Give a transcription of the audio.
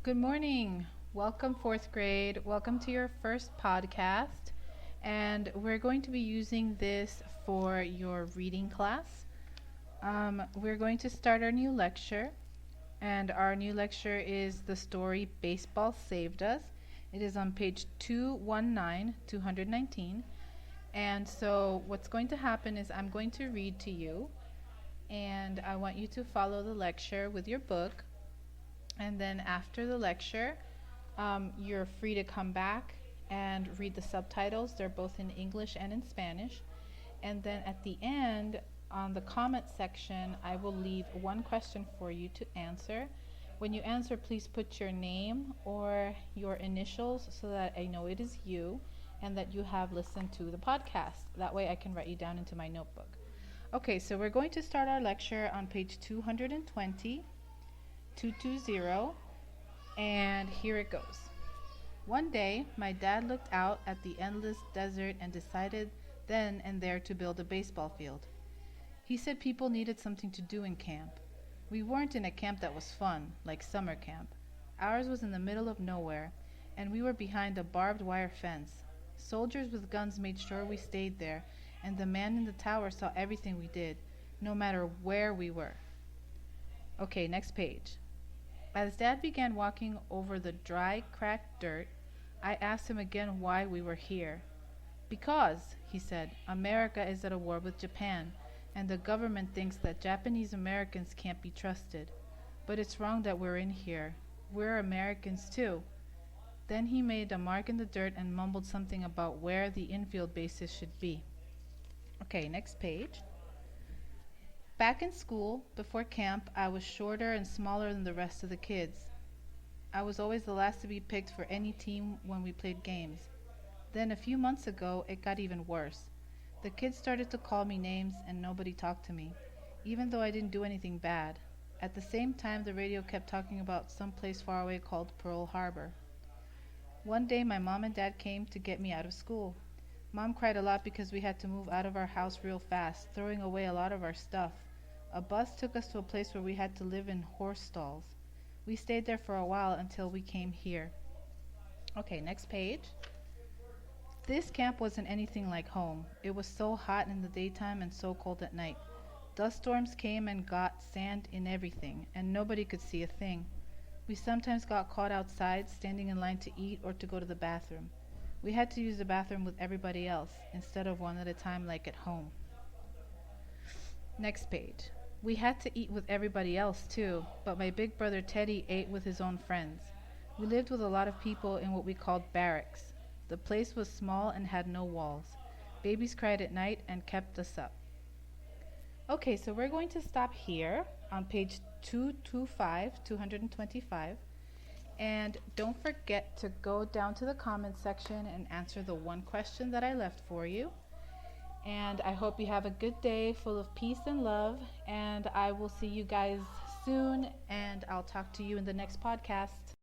Good morning. Welcome, fourth grade. Welcome to your first podcast. And we're going to be using this for your reading class. We're going to start our new lecture. And our new lecture is the story Baseball Saved Us. It is on page 219. And so what's going to happen is I'm going to read to you. And I want you to follow the lecture with your book. And then after the lecture, you're free to come back and read the subtitles. They're both in English and in Spanish. And then at the end, on the comment section, I will leave one question for you to answer. When you answer, please put your name or your initials so that I know it is you and that you have listened to the podcast. That way I can write you down into my notebook. Okay, so we're going to start our lecture on page 220, and here it goes. One day, my dad looked out at the endless desert and decided then and there to build a baseball field. He said people needed something to do in camp. We weren't in a camp that was fun, like summer camp. Ours was in the middle of nowhere, and we were behind a barbed wire fence. Soldiers with guns made sure we stayed there, and the man in the tower saw everything we did, no matter where we were. Okay, next page. As Dad began walking over the dry, cracked dirt, I asked him again why we were here. Because, he said, America is at a war with Japan, and the government thinks that Japanese Americans can't be trusted. But it's wrong that we're in here. We're Americans too. Then he made a mark in the dirt and mumbled something about where the infield bases should be. Okay, next page. Back in school, before camp, I was shorter and smaller than the rest of the kids. I was always the last to be picked for any team when we played games. Then a few months ago, it got even worse. The kids started to call me names and nobody talked to me, even though I didn't do anything bad. At the same time, the radio kept talking about some place far away called Pearl Harbor. One day, my mom and dad came to get me out of school. Mom cried a lot because we had to move out of our house real fast, throwing away a lot of our stuff. A bus took us to a place where we had to live in horse stalls. We stayed there for a while until we came here. Okay, next page. This camp wasn't anything like home. It was so hot in the daytime and so cold at night. Dust storms came and got sand in everything, and nobody could see a thing. We sometimes got caught outside, standing in line to eat or to go to the bathroom. We had to use the bathroom with everybody else, instead of one at a time like at home. Next page. We had to eat with everybody else too, but my big brother Teddy ate with his own friends. We lived with a lot of people in what we called barracks. The place was small and had no walls. Babies cried at night and kept us up. Okay, so we're going to stop here on page 225. And don't forget to go down to the comments section and answer the one question that I left for you. And I hope you have a good day full of peace and love. And I will see you guys soon. And I'll talk to you in the next podcast.